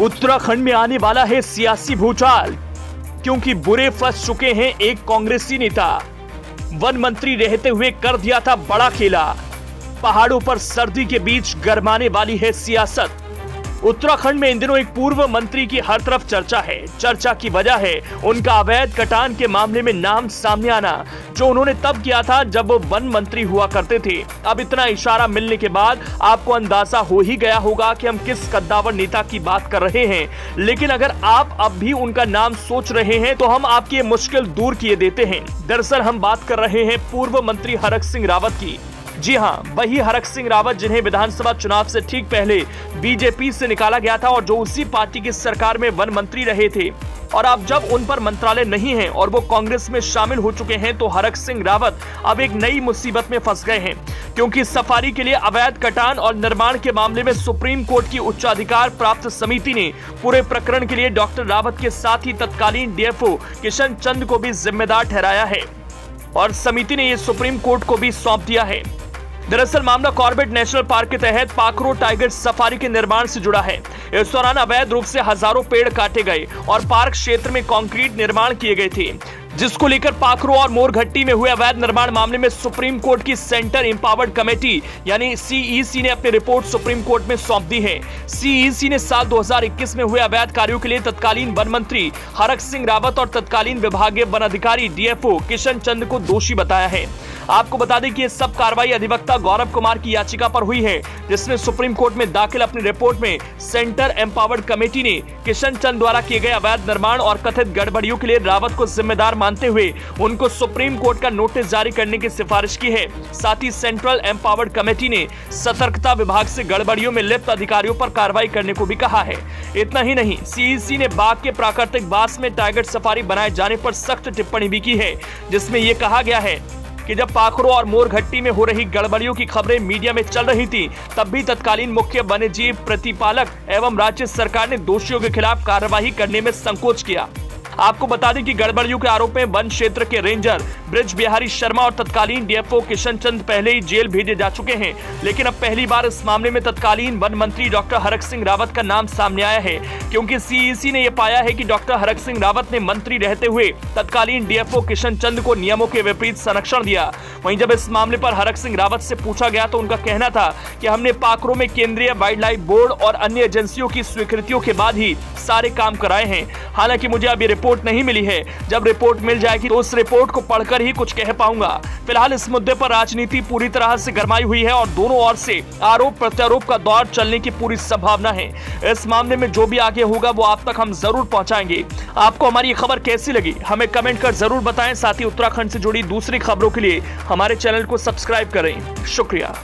उत्तराखंड में आने वाला है सियासी भूचाल, क्योंकि बुरे फंस चुके हैं एक कांग्रेसी नेता। वन मंत्री रहते हुए कर दिया था बड़ा खेला। पहाड़ों पर सर्दी के बीच गरमाने वाली है सियासत। उत्तराखंड में इन दिनों एक पूर्व मंत्री की हर तरफ चर्चा है। चर्चा की वजह है उनका अवैध कटान के मामले में नाम सामने आना, जो उन्होंने तब किया था जब वो वन मंत्री हुआ करते थे। अब इतना इशारा मिलने के बाद आपको अंदाजा हो ही गया होगा कि हम किस कद्दावर नेता की बात कर रहे हैं। लेकिन अगर आप अब भी उनका नाम सोच रहे हैं तो हम आपकी ये मुश्किल दूर किए देते हैं। दरअसल हम बात कर रहे हैं पूर्व मंत्री हरक सिंह रावत की। जी हां, वही हरक सिंह रावत जिन्हें विधानसभा चुनाव से ठीक पहले बीजेपी से निकाला गया था और जो उसी पार्टी की सरकार में वन मंत्री रहे थे। और अब जब उन पर मंत्रालय नहीं है और वो कांग्रेस में शामिल हो चुके हैं तो हरक सिंह रावत अब एक नई मुसीबत में फंस गए हैं, क्योंकि सफारी के लिए अवैध कटान और निर्माण के मामले में सुप्रीम कोर्ट की उच्चाधिकार प्राप्त समिति ने पूरे प्रकरण के लिए डॉक्टर रावत के साथ ही तत्कालीन डीएफओ किशन चंद को भी जिम्मेदार ठहराया है और समिति ने ये सुप्रीम कोर्ट को भी सौंप दिया है। दरअसल मामला कॉर्बेट नेशनल पार्क के तहत पाखरो टाइगर सफारी के निर्माण से जुड़ा है। इस दौरान अवैध रूप से हजारों पेड़ काटे गए और पार्क क्षेत्र में कंक्रीट निर्माण किए गए थे, जिसको लेकर पाखरो और मोरघट्टी में हुए अवैध निर्माण मामले में सुप्रीम कोर्ट की सेंटर एम्पावर्ड कमेटी यानी सीईसी ने अपनी रिपोर्ट सुप्रीम कोर्ट में सौंप दी है। सीईसी ने साल 2021 में हुए अवैध कार्यों के लिए तत्कालीन वन मंत्री हरक सिंह रावत और तत्कालीन विभागीय वन अधिकारी डीएफओ किशन चंद को दोषी बताया है। आपको बता दें कि ये सब कार्रवाई अधिवक्ता गौरव कुमार की याचिका पर हुई है, जिसने सुप्रीम कोर्ट में दाखिल अपनी रिपोर्ट में सेंटर एम्पावर्ड कमेटी ने किशन चंद द्वारा किए गए अवैध निर्माण और कथित गड़बड़ियों के लिए रावत को जिम्मेदार मानते हुए उनको सुप्रीम कोर्ट का नोटिस जारी करने की सिफारिश की है। साथ ही सेंट्रल एम्पावर्ड कमेटी ने सतर्कता विभाग से गड़बड़ियों में लिप्त अधिकारियों पर कार्रवाई करने को भी कहा है। इतना ही नहीं, सीईसी ने बाघ के प्राकृतिक वास में टाइगर सफारी बनाए जाने पर सख्त टिप्पणी भी की है, जिसमें यह कहा गया है कि जब पाखरो और मोरघट्टी में हो रही गड़बड़ियों की खबरें मीडिया में चल रही थी, तब भी तत्कालीन मुख्य वन्यजीव प्रतिपालक एवं राज्य सरकार ने दोषियों के खिलाफ कार्यवाही करने में संकोच किया। आपको बता दें कि गड़बड़ियों के आरोप में वन क्षेत्र के रेंजर ब्रिज बिहारी शर्मा और तत्कालीन डीएफओ किशन चंद पहले ही जेल भेजे जा चुके हैं। लेकिन अब पहली बार इस मामले में तत्कालीन वन मंत्री डॉक्टर हरक सिंह रावत का नाम सामने आया है, क्योंकि सीईसी ने यह पाया है कि डॉक्टर हरक सिंह रावत ने मंत्री रहते हुए तत्कालीन डीएफओ किशन चंद को नियमों के विपरीत संरक्षण दिया। वहीं जब इस मामले पर हरक सिंह रावत से पूछा गया तो उनका कहना था कि हमने पाखरो में केंद्रीय वाइल्ड लाइफ बोर्ड और अन्य एजेंसियों की स्वीकृतियों के बाद ही सारे काम कराए हैं। हालांकि मुझे अभी रिपोर्ट नहीं मिली है, जब रिपोर्ट मिल जाएगी तो उस रिपोर्ट को पढ़कर ही कुछ कह पाऊंगा। फिलहाल इस मुद्दे पर राजनीति पूरी तरह से गरमाई हुई है और दोनों ओर से आरोप प्रत्यारोप का दौर चलने की पूरी संभावना है। इस मामले में जो भी आगे होगा वो आप तक हम जरूर पहुंचाएंगे। आपको हमारी ये खबर कैसी लगी हमें कमेंट कर जरूर बताएं। साथ ही उत्तराखंड से जुड़ी दूसरी खबरों के लिए हमारे चैनल को सब्सक्राइब करें। शुक्रिया।